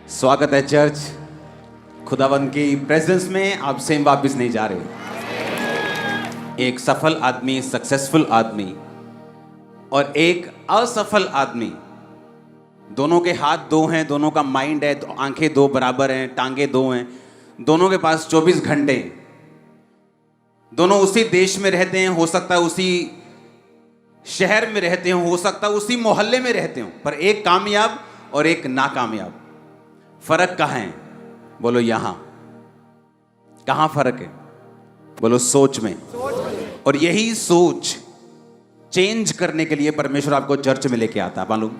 स्वागत है चर्च। खुदावंद की प्रेजेंस में आप सेम वापस नहीं जा रहे। एक सफल आदमी, सक्सेसफुल आदमी और एक असफल आदमी, दोनों के हाथ दो हैं, दोनों का माइंड है, आंखें दो बराबर हैं, टांगे दो हैं, दोनों के पास 24 घंटे, दोनों उसी देश में रहते हैं, हो सकता है उसी शहर में रहते हो सकता है उसी मोहल्ले में रहते हो, पर एक कामयाब और एक नाकामयाब। फर्क कहाँ है? बोलो यहां। कहां फर्क है? बोलो सोच में। और यही सोच चेंज करने के लिए परमेश्वर आपको चर्च में लेके आता है। मालूम,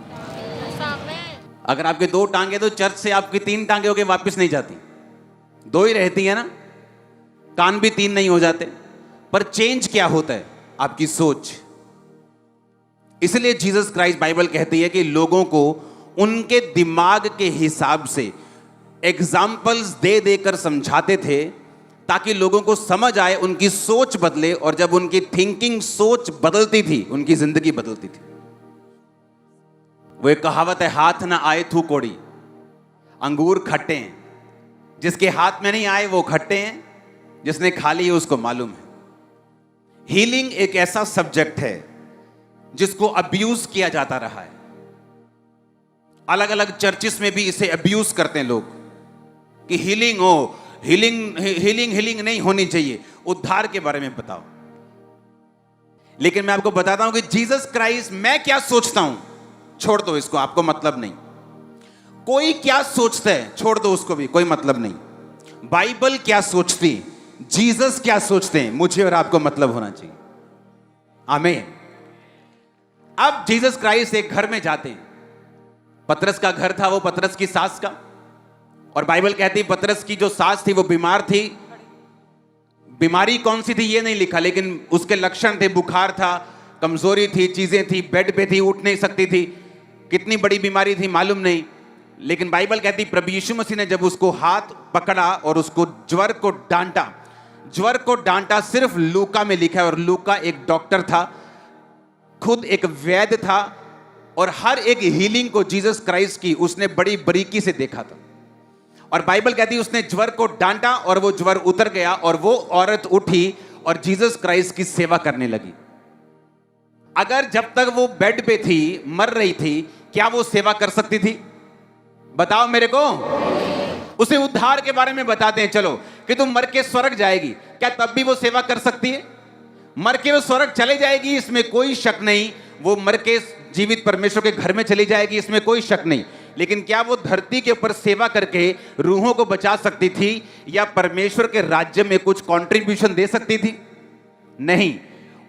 अगर आपके दो टांगे तो चर्च से आपकी 3 टांगे होके वापस नहीं जाती, 2 ही रहती है ना। कान भी 3 नहीं हो जाते। पर चेंज क्या होता है? आपकी सोच। इसलिए जीसस क्राइस्ट, बाइबल कहती है कि लोगों को उनके दिमाग के हिसाब से एग्जाम्पल्स दे देकर समझाते थे ताकि लोगों को समझ आए, उनकी सोच बदले। और जब उनकी थिंकिंग, सोच बदलती थी, उनकी जिंदगी बदलती थी। वो एक कहावत है, हाथ ना आए थू कोड़ी, अंगूर खट्टे हैं। जिसके हाथ में नहीं आए वो खट्टे हैं, जिसने खा लिए उसको मालूम है। हीलिंग एक ऐसा सब्जेक्ट है जिसको अब्यूज किया जाता रहा है। अलग अलग चर्चिस में भी इसे अब्यूज करते हैं लोग कि हीलिंग हो, हीलिंग नहीं होनी चाहिए। उद्धार के बारे में बताओ। लेकिन मैं आपको बताता हूं कि जीसस क्राइस्ट, मैं क्या सोचता हूं छोड़ दो इसको, आपको मतलब नहीं। कोई क्या सोचता है छोड़ दो, उसको भी कोई मतलब नहीं। बाइबल क्या सोचती, जीसस क्या सोचते हैं, मुझे और आपको मतलब होना चाहिए। आमीन। अब जीसस क्राइस्ट एक घर में जाते हैं। पतरस का घर था वो, पतरस की सास का। और बाइबल कहती है पतरस की जो सास थी वो बीमार थी। बीमारी कौन सी थी ये नहीं लिखा, लेकिन उसके लक्षण थे, बुखार था, कमजोरी थी, चीजें थी, बेड पे थी, उठ नहीं सकती थी। कितनी बड़ी बीमारी थी मालूम नहीं। लेकिन बाइबल कहती प्रभु यीशु मसीह ने जब उसको हाथ पकड़ा और उसको ज्वर को डांटा, ज्वर को डांटा सिर्फ लूका में लिखा है। और लूका एक डॉक्टर था, खुद एक वैद्य था, और हर एक हीलिंग को जीसस क्राइस्ट की उसने बड़ी बारीकी से देखा था। और बाइबल कहती है उसने ज्वर को डांटा और वो ज्वर उतर गया और वो औरत उठी और जीसस क्राइस्ट की सेवा करने लगी। अगर जब तक वो बेड पे थी, मर रही थी, क्या वो सेवा कर सकती थी? बताओ मेरे को। उसे उद्धार के बारे में बताते हैं, चलो, कि तुम मर के स्वर्ग जाएगी, क्या तब भी वो सेवा कर सकती है? मर के वो स्वर्ग चले जाएगी, इसमें कोई शक नहीं। वो मर के जीवित परमेश्वर के घर में चली जाएगी, इसमें कोई शक नहीं। लेकिन क्या वो धरती के ऊपर सेवा करके रूहों को बचा सकती थी या परमेश्वर के राज्य में कुछ कंट्रीब्यूशन दे सकती थी? नहीं।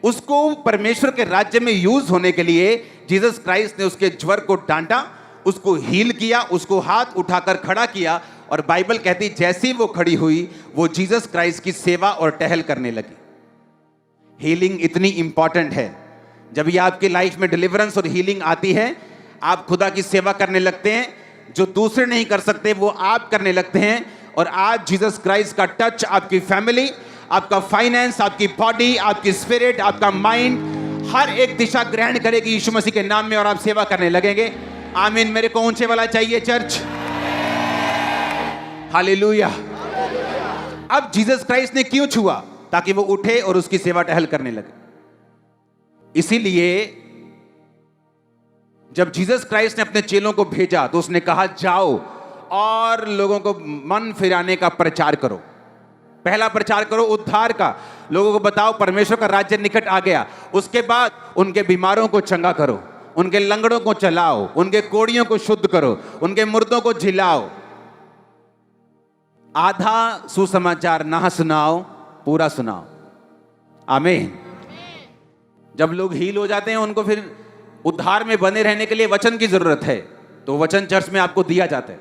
उसको परमेश्वर के राज्य में यूज होने के लिए जीसस क्राइस्ट ने उसके ज्वर को डांटा, उसको हील किया, उसको हाथ उठाकर खड़ा किया। और बाइबल कहती जैसी वो खड़ी हुई, वो जीसस क्राइस्ट की सेवा और टहल करने लगी। हीलिंग इतनी इंपॉर्टेंट है। जब ये आपकी लाइफ में डिलीवरेंस और हीलिंग आती है, आप खुदा की सेवा करने लगते हैं। जो दूसरे नहीं कर सकते वो आप करने लगते हैं। और आज जीसस क्राइस्ट का टच आपकी फैमिली, आपका फाइनेंस, आपकी बॉडी, आपकी स्पिरिट, आपका माइंड, हर एक दिशा ग्रहण करेगी यीशु मसीह के नाम में, और आप सेवा करने लगेंगे। आमीन। मेरे को ऊंचे वाला चाहिए चर्च। हालेलुया। अब जीसस क्राइस्ट ने क्यों छुआ? ताकि वो उठे और उसकी सेवा टहल करने लगे। इसीलिए जब जीसस क्राइस्ट ने अपने चेलों को भेजा तो उसने कहा जाओ और लोगों को मन फिराने का प्रचार करो। पहला प्रचार करो उद्धार का, लोगों को बताओ परमेश्वर का राज्य निकट आ गया। उसके बाद उनके बीमारों को चंगा करो, उनके लंगड़ों को चलाओ, उनके कोड़ियों को शुद्ध करो, उनके मुर्दों को जिलाओ। आधा सुसमाचार ना सुनाओ, पूरा सुनाओ। आमीन। जब लोग हील हो जाते हैं, उनको फिर उद्धार में बने रहने के लिए वचन की जरूरत है, तो वचन चर्च में आपको दिया जाता है।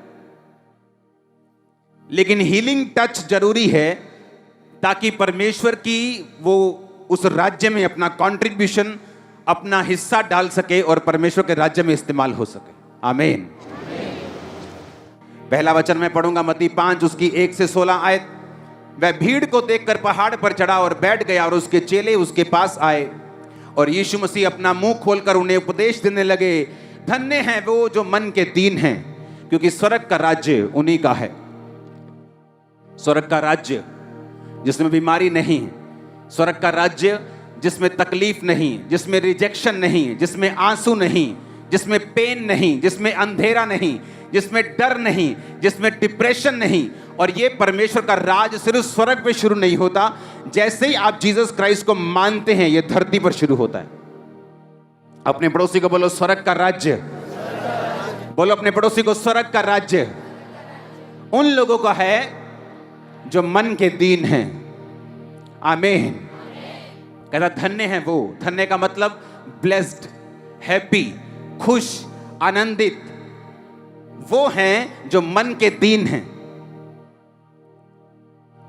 लेकिन हीलिंग टच जरूरी है ताकि परमेश्वर की वो उस राज्य में अपना कंट्रीब्यूशन, अपना हिस्सा डाल सके और परमेश्वर के राज्य में इस्तेमाल हो सके। आमीन। पहला वचन मैं पढ़ूंगा, मत्ती 5 उसकी 1 से 16 आयत। वह भीड़ को देखकर पहाड़ पर चढ़ा और बैठ गया, और उसके चेले उसके पास आए। और यीशु मसीह अपना मुंह खोलकर उन्हें उपदेश देने लगे, धन्य हैं वो जो मन के दीन हैं, क्योंकि स्वर्ग का राज्य उन्हीं का है। स्वर्ग का राज्य जिसमें बीमारी नहीं है, स्वर्ग का राज्य जिसमें तकलीफ नहीं, जिसमें रिजेक्शन नहीं, जिसमें आंसू नहीं, जिसमें पेन नहीं, जिसमें अंधेरा नहीं, जिसमें डर नहीं, जिसमें डिप्रेशन नहीं। और ये परमेश्वर का राज सिर्फ स्वर्ग पे शुरू नहीं होता, जैसे ही आप जीसस क्राइस्ट को मानते हैं ये धरती पर शुरू होता है। अपने पड़ोसी को बोलो स्वर्ग का राज्य, बोलो अपने पड़ोसी को स्वर्ग का राज्य उन लोगों का है जो मन के दीन हैं। आमीन। कहता धन्य है वो, धन्य का मतलब ब्लेस्ड, हैप्पी, खुश, आनंदित, वो हैं जो मन के दीन हैं।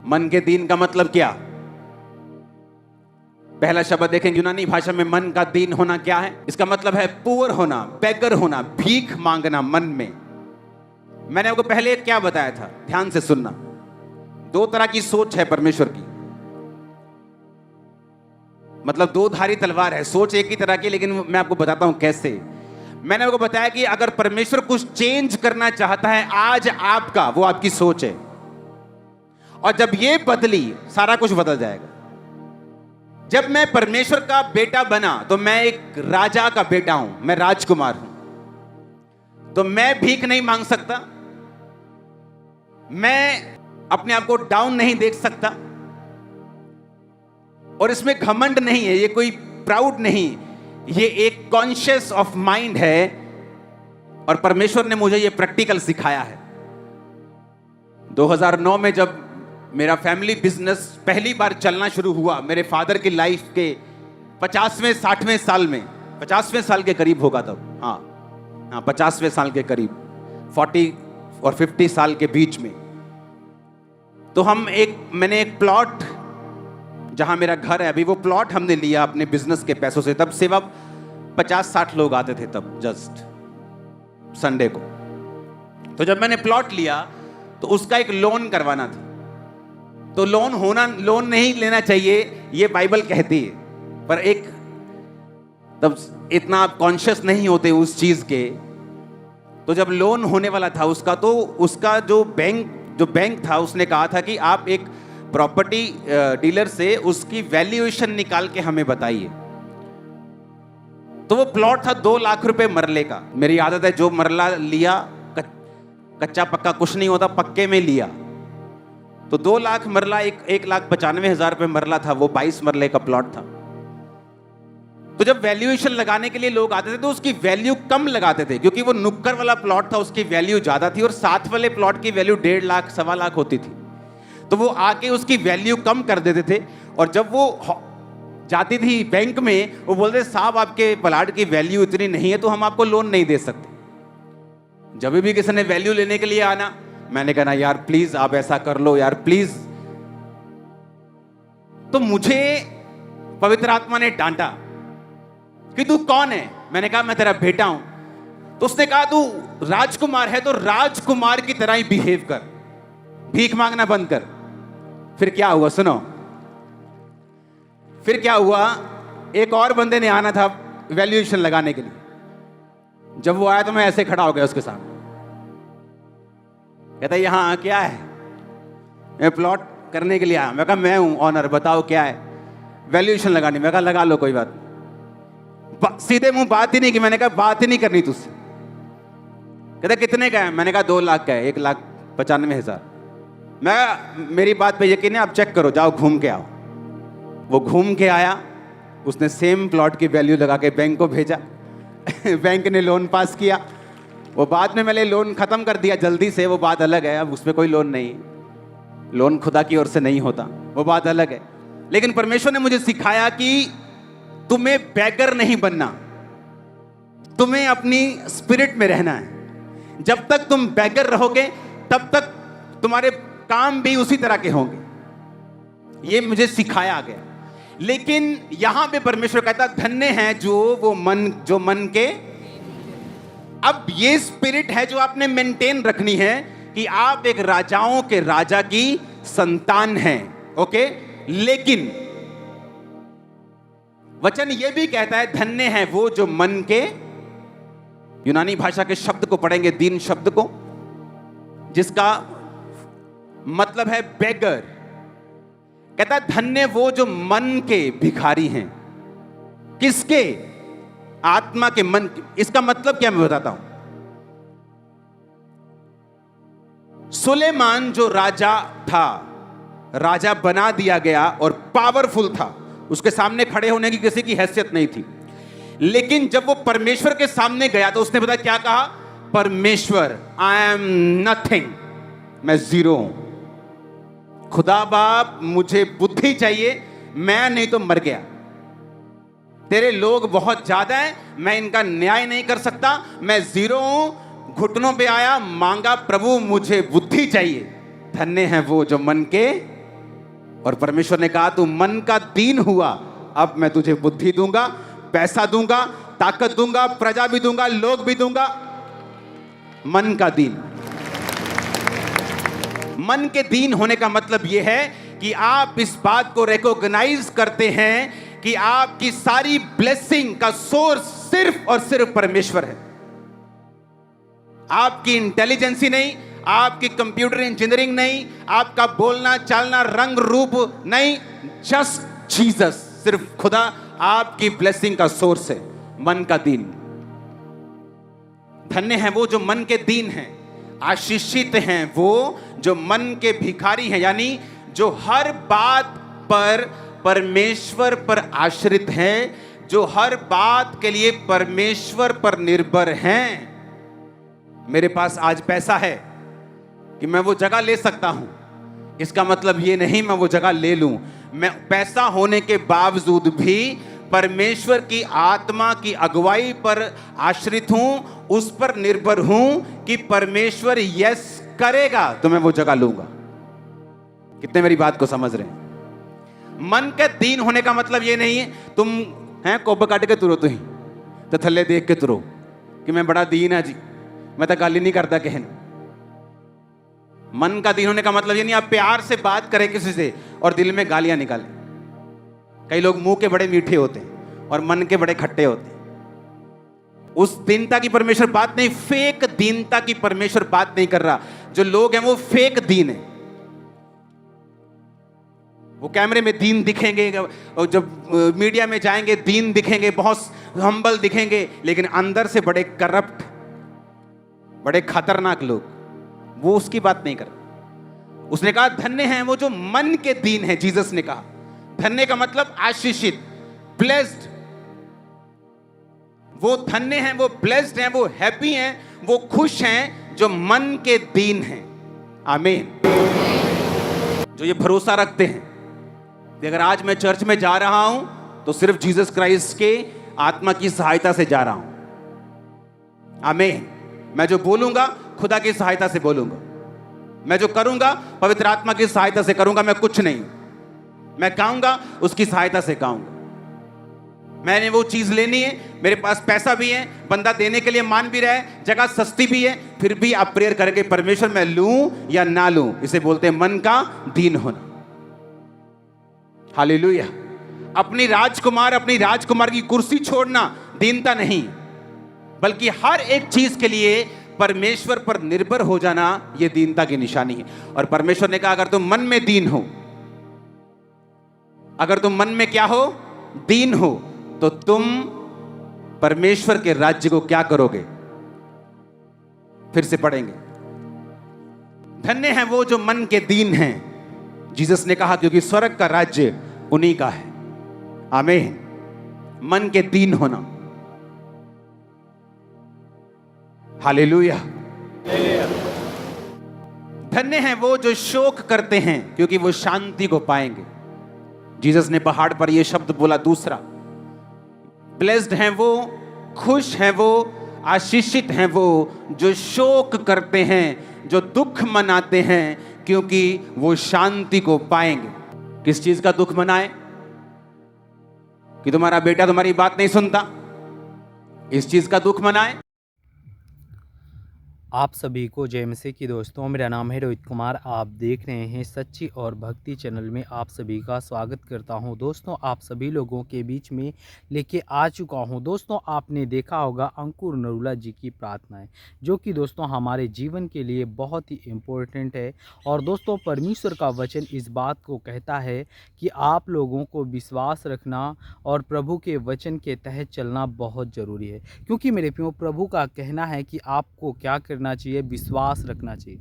मन के दीन का मतलब क्या? पहला शब्द देखें यूनानी भाषा में मन का दीन होना क्या है। इसका मतलब है पुअर होना, बेगर होना, भीख मांगना मन में। मैंने आपको पहले क्या बताया था, ध्यान से सुनना। दो तरह की सोच है परमेश्वर की, मतलब दो धारी तलवार है। सोच एक ही तरह की, लेकिन मैं आपको बताता हूं कैसे। मैंने आपको बताया कि अगर परमेश्वर कुछ चेंज करना चाहता है आज आपका, वो आपकी सोच है, और जब ये बदली सारा कुछ बदल जाएगा। जब मैं परमेश्वर का बेटा बना तो मैं एक राजा का बेटा हूं, मैं राजकुमार हूं, तो मैं भीख नहीं मांग सकता, मैं अपने आप को डाउन नहीं देख सकता, और इसमें घमंड नहीं है, ये कोई प्राउड नहीं, ये एक कॉन्शियस ऑफ माइंड है। और परमेश्वर ने मुझे ये प्रैक्टिकल सिखाया है। 2009 में जब मेरा फैमिली बिजनेस पहली बार चलना शुरू हुआ, मेरे फादर की लाइफ के 50वें 60वें साल में, 50वें साल के करीब होगा तब, हाँ 50वें साल के करीब, 40 और 50 साल के बीच में, तो मैंने एक प्लॉट, जहां मेरा घर है अभी, वो प्लॉट हमने लिया अपने बिजनेस के पैसों से। तब सेवा 50-60 लोग आते थे तब, जस्ट संडे को। तो जब मैंने प्लॉट लिया तो उसका एक लोन करवाना था। तो लोन नहीं लेना चाहिए ये बाइबल कहती है, पर एक तब इतना आप कॉन्शियस नहीं होते उस चीज के। तो जब लोन होने वाला था उसका जो बैंक था, उसने कहा था कि आप एक प्रॉपर्टी डीलर से उसकी वैल्यूएशन निकाल के हमें बताइए। तो वो प्लॉट था 2 लाख रुपए मरले का। मेरी आदत है, जो मरला लिया, कच्चा पक्का कुछ नहीं होता, पक्के में लिया। तो 2 लाख मरला, 1,95,000 रुपए मरला था, वो 22 मरले का प्लॉट था। तो जब वैल्यूएशन लगाने के लिए लोग आते थे तो उसकी वैल्यू कम लगाते थे, क्योंकि वो नुक्कड़ वाला प्लॉट था, उसकी वैल्यू ज्यादा थी, और साथ वाले प्लॉट की वैल्यू 1.5 लाख 1.25 लाख होती थी। तो वो आके उसकी वैल्यू कम कर देते थे, और जब वो जाती थी बैंक में, वो बोलते साहब आपके प्लॉट की वैल्यू इतनी नहीं है तो हम आपको लोन नहीं दे सकते। जब भी किसी ने वैल्यू लेने के लिए आना, मैंने कहा यार प्लीज आप ऐसा कर लो यार प्लीज। तो मुझे पवित्र आत्मा ने डांटा कि तू कौन है। मैंने कहा मैं तेरा बेटा हूं। तो उसने कहा तू राजकुमार है तो राजकुमार की तरह ही बिहेव कर, भीख मांगना बंद कर। फिर क्या हुआ सुनो, फिर क्या हुआ, एक और बंदे ने आना था वैल्यूएशन लगाने के लिए। जब वो आया तो मैं ऐसे खड़ा हो गया उसके सामने। कहता यहां क्या है? मैं प्लॉट करने के लिए आया। मैं कहा मैं हूं ऑनर, बताओ क्या है? वैल्यूएशन लगानी। मैं कहा लगा लो कोई बात। सीधे मुंह बात ही नहीं की। मैंने कहा बात ही नहीं करनी तुझसे। कहता कितने का है? मैंने कहा 2 लाख का है, 1,95,000। मैं मेरी बात पे यकीन है, आप चेक करो, जाओ घूम के आओ। वो घूम के आया, उसने सेम प्लॉट की वैल्यू लगा के बैंक को भेजा। बैंक ने लोन पास किया। वो बाद में मैंने लोन खत्म कर दिया जल्दी से, वो बात अलग है। अब उसमें कोई लोन नहीं, लोन खुदा की ओर से नहीं होता, वो बात अलग है। लेकिन परमेश्वर ने मुझे सिखाया कि तुम्हें बैगर नहीं बनना, तुम्हें अपनी स्पिरिट में रहना है। जब तक तुम बैगर रहोगे तब तक तुम्हारे काम भी उसी तरह के होंगे। ये मुझे सिखाया गया। लेकिन यहां पे परमेश्वर कहता धन्य है जो मन के। अब ये स्पिरिट है जो आपने मेंटेन रखनी है कि आप एक राजाओं के राजा की संतान हैं, ओके। लेकिन वचन ये भी कहता है धन्य है वो जो मन के, यूनानी भाषा के शब्द को पढ़ेंगे, दीन शब्द को, जिसका मतलब है बेगर। कहता है धन्य वो जो मन के भिखारी हैं। किसके? आत्मा के, मन के। इसका मतलब क्या मैं बताता हूं। सुलेमान जो राजा था, राजा बना दिया गया और पावरफुल था, उसके सामने खड़े होने की किसी की हैसियत नहीं थी। लेकिन जब वो परमेश्वर के सामने गया तो उसने पता क्या कहा? परमेश्वर, आई एम नथिंग, मैं जीरो हूं। खुदा बाप मुझे बुद्धि चाहिए, मैं नहीं तो मर गया। तेरे लोग बहुत ज्यादा हैं, मैं इनका न्याय नहीं कर सकता, मैं जीरो हूं। घुटनों पे आया, मांगा, प्रभु मुझे बुद्धि चाहिए। धन्य है वो जो मन के। और परमेश्वर ने कहा तू मन का दीन हुआ, अब मैं तुझे बुद्धि दूंगा, पैसा दूंगा, ताकत दूंगा, प्रजा भी दूंगा, लोग भी दूंगा। मन का दीन। मन के दीन होने का मतलब यह है कि आप इस बात को रिकॉग्नाइज करते हैं कि आपकी सारी ब्लेसिंग का सोर्स सिर्फ और सिर्फ परमेश्वर है। आपकी इंटेलिजेंसी नहीं, आपकी कंप्यूटर इंजीनियरिंग नहीं, आपका बोलना चालना रंग रूप नहीं, जस्ट जीसस, सिर्फ खुदा आपकी ब्लेसिंग का सोर्स है। मन का दीन। धन्य है वो जो मन के दीन हैं, आशीषित हैं वो जो मन के भिखारी हैं, यानी जो हर बात पर परमेश्वर पर आश्रित हैं, जो हर बात के लिए परमेश्वर पर निर्भर हैं। मेरे पास आज पैसा है कि मैं वो जगह ले सकता हूं, इसका मतलब ये नहीं मैं वो जगह ले लूं। मैं पैसा होने के बावजूद भी परमेश्वर की आत्मा की अगुवाई पर आश्रित हूं, उस पर निर्भर हूं कि परमेश्वर यस करेगा तो मैं वो जगह लूंगा। कितने मेरी बात को समझ रहे हैं? मन के दीन होने का मतलब ये नहीं है तुम हैं कोब काट के तुरो, तुम तो थल्ले देख के तुरो कि मैं बड़ा दीन है जी, मैं तो गाली नहीं करता कहन। मन का दीन होने का मतलब ये नहीं आप प्यार से बात करें किसी से और दिल में गालियां निकालें। कई लोग मुंह के बड़े मीठे होते हैं और मन के बड़े खट्टे होते हैं। उस दीनता की परमेश्वर बात नहीं, फेक दीनता की परमेश्वर बात नहीं कर रहा। जो लोग हैं वो फेक दीन है। वो कैमरे में दीन दिखेंगे और जब मीडिया में जाएंगे दीन दिखेंगे, बहुत हम्बल दिखेंगे, लेकिन अंदर से बड़े करप्ट, बड़े खतरनाक लोग। वो उसकी बात नहीं कर रहा। उसने कहा धन्य हैं वो जो मन के दीन है। जीसस ने कहा धन्य का मतलब आशीषित, ब्लेस्ड। वो धन्य हैं, वो ब्लेस्ड हैं, वो हैप्पी हैं, वो खुश हैं जो मन के दीन हैं। आमीन। जो ये भरोसा रखते हैं कि अगर आज मैं चर्च में जा रहा हूं तो सिर्फ जीसस क्राइस्ट के आत्मा की सहायता से जा रहा हूं। आमीन। मैं जो बोलूंगा खुदा की सहायता से बोलूंगा, मैं जो करूंगा पवित्र आत्मा की सहायता से करूंगा। मैं कुछ नहीं, मैं गाऊंगा उसकी सहायता से गाऊंगा। मैंने वो चीज लेनी है, मेरे पास पैसा भी है, बंदा देने के लिए मान भी रहा है, जगह सस्ती भी है, फिर भी आप प्रेयर करेंगे परमेश्वर मैं लूं या ना लूं। इसे बोलते हैं मन का दीन होना। हालेलुया। अपनी राजकुमार, अपनी राजकुमार की कुर्सी छोड़ना दीनता नहीं, बल्कि हर एक चीज के लिए परमेश्वर पर निर्भर हो जाना यह दीनता की निशानी है। और परमेश्वर ने कहा अगर तुम मन में दीन हो, अगर तुम मन में क्या हो? दीन हो, तो तुम परमेश्वर के राज्य को क्या करोगे? फिर से पढ़ेंगे। धन्य हैं वो जो मन के दीन हैं, जीसस ने कहा क्योंकि स्वर्ग का राज्य उन्हीं का है। आमीन। मन के दीन होना। हालेलुया। धन्य हैं वो जो शोक करते हैं क्योंकि वो शांति को पाएंगे। जीसस ने पहाड़ पर यह शब्द बोला। दूसरा, ब्लेस्ड हैं वो, खुश हैं वो, आशीषित हैं वो जो शोक करते हैं, जो दुख मनाते हैं क्योंकि वो शांति को पाएंगे। किस चीज का दुख मनाए? कि तुम्हारा बेटा तुम्हारी बात नहीं सुनता, इस चीज का दुख मनाए। आप सभी को जय मसीह की दोस्तों। मेरा नाम है रोहित कुमार। आप देख रहे हैं सच्ची और भक्ति चैनल में आप सभी का स्वागत करता हूं। दोस्तों, आप सभी लोगों के बीच में लेके आ चुका हूं। दोस्तों, आपने देखा होगा अंकुर नरूला जी की प्रार्थनाएं, जो कि दोस्तों हमारे जीवन के लिए बहुत ही इम्पोर्टेंट है। और दोस्तों, परमेश्वर का वचन इस बात को कहता है कि आप लोगों को विश्वास रखना और प्रभु के वचन के तहत चलना बहुत ज़रूरी है। क्योंकि मेरे प्रियो, प्रभु का कहना है कि आपको क्या करना चाहिए, विश्वास रखना चाहिए,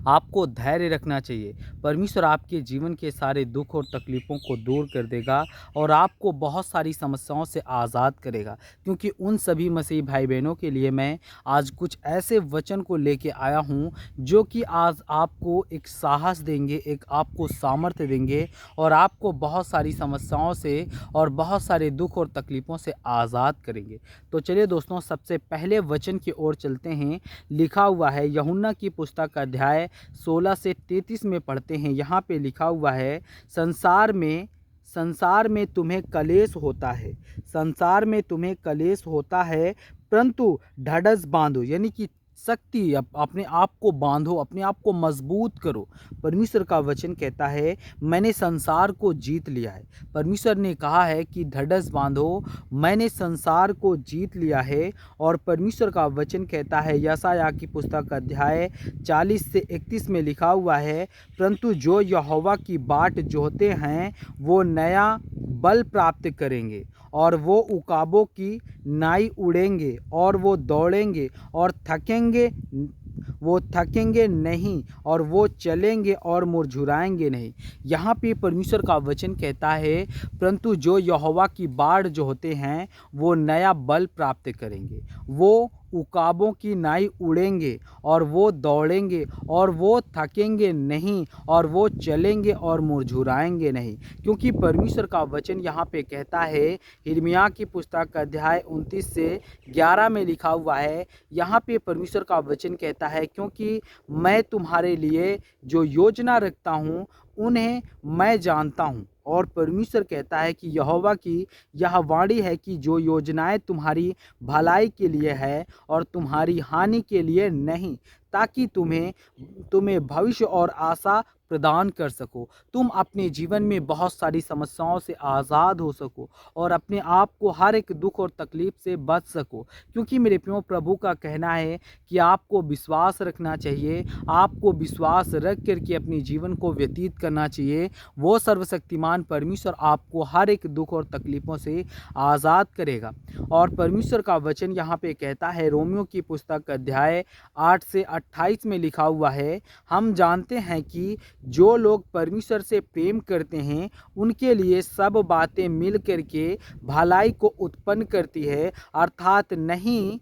आपको धैर्य रखना चाहिए। परमेश्वर आपके जीवन के सारे दुख और तकलीफ़ों को दूर कर देगा और आपको बहुत सारी समस्याओं से आज़ाद करेगा। क्योंकि उन सभी मसीह भाई बहनों के लिए मैं आज कुछ ऐसे वचन को लेके आया हूँ, जो कि आज आपको एक साहस देंगे, एक आपको सामर्थ्य देंगे और आपको बहुत सारी समस्याओं से और बहुत सारे दुख और तकलीफ़ों से आज़ाद करेंगे। तो चलिए दोस्तों, सबसे पहले वचन की ओर चलते हैं। लिखा हुआ है यूहन्ना की पुस्तक का अध्याय 16 से 33 में पढ़ते हैं। यहाँ पे लिखा हुआ है, संसार में तुम्हें कलेश होता है, संसार में तुम्हें कलेश होता है, परंतु ढाढ़स बांधो, यानी कि शक्ति अपने आप को बांधो, अपने आप को मजबूत करो। परमेश्वर का वचन कहता है, मैंने संसार को जीत लिया है। परमेश्वर ने कहा है कि ढाढ़स बांधो, मैंने संसार को जीत लिया है। और परमेश्वर का वचन कहता है, यशायाह की पुस्तक अध्याय 40 से 31 में लिखा हुआ है, परंतु जो यहोवा की बाट जोहते हैं वो नया बल प्राप्त करेंगे और वो उकाबों की नाई उड़ेंगे और वो दौड़ेंगे और थकेंगे नहीं और वो चलेंगे और मुरझुराएंगे नहीं। यहाँ पे परमेश्वर का वचन कहता है, परंतु जो यहोवा की बाढ़ जो होते हैं वो नया बल प्राप्त करेंगे, वो उकाबों की नाई उड़ेंगे और वो दौड़ेंगे और वो थकेंगे नहीं और वो चलेंगे और मुरझुराएंगे नहीं। क्योंकि परमेश्वर का वचन यहाँ पे कहता है, यिर्मयाह की पुस्तक अध्याय 29 से 11 में लिखा हुआ है। यहाँ पे परमेश्वर का वचन कहता है, क्योंकि मैं तुम्हारे लिए जो योजना रखता हूँ उन्हें मैं जानता हूँ। और परमेश्वर कहता है कि यहोवा की यह वाणी है कि जो योजनाएं तुम्हारी भलाई के लिए है और तुम्हारी हानि के लिए नहीं, ताकि तुम्हें भविष्य और आशा प्रदान कर सको, तुम अपने जीवन में बहुत सारी समस्याओं से आज़ाद हो सको और अपने आप को हर एक दुख और तकलीफ से बच सको। क्योंकि मेरे प्रियो, प्रभु का कहना है कि आपको विश्वास रखना चाहिए, आपको विश्वास रख करके अपने जीवन को व्यतीत करना चाहिए। वो सर्वशक्तिमान परमेश्वर आपको हर एक दुख और तकलीफ़ों से आज़ाद करेगा। और परमेश्वर का वचन यहाँ पे कहता है, रोमियो की पुस्तक अध्याय 8 से 28 में लिखा हुआ है, हम जानते हैं कि जो लोग परमेश्वर से प्रेम करते हैं उनके लिए सब बातें मिल करके भलाई को उत्पन्न करती है, अर्थात उन्हीं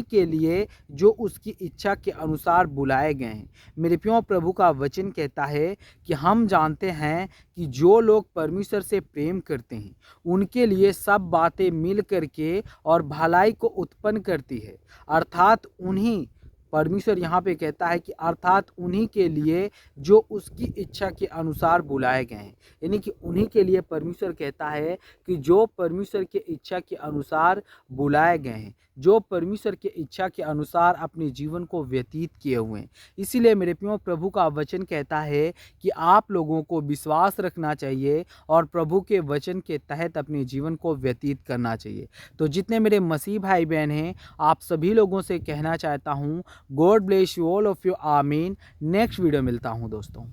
के लिए जो उसकी इच्छा के अनुसार बुलाए गए हैं। मेरे प्रियो, प्रभु का वचन कहता है कि हम जानते हैं कि जो लोग परमेश्वर से प्रेम करते हैं उनके लिए सब बातें मिल करके और भलाई को उत्पन्न करती है, अर्थात उन्हीं, परमेश्वर यहाँ पे कहता है कि अर्थात उन्हीं के लिए जो उसकी इच्छा के अनुसार बुलाए गए हैं। यानी कि उन्हीं के लिए परमेश्वर कहता है कि जो परमेश्वर के इच्छा के अनुसार बुलाए गए हैं, जो परमेश्वर के इच्छा के अनुसार अपने जीवन को व्यतीत किए हुए हैं। इसीलिए मेरे प्रियो, प्रभु का वचन कहता है कि आप लोगों को विश्वास रखना चाहिए और प्रभु के वचन के तहत अपने जीवन को व्यतीत करना चाहिए। तो जितने मेरे मसीह भाई बहन हैं, आप सभी लोगों से कहना चाहता हूँ, God bless you all of you. आमीन। नेक्स्ट वीडियो मिलता हूँ दोस्तों।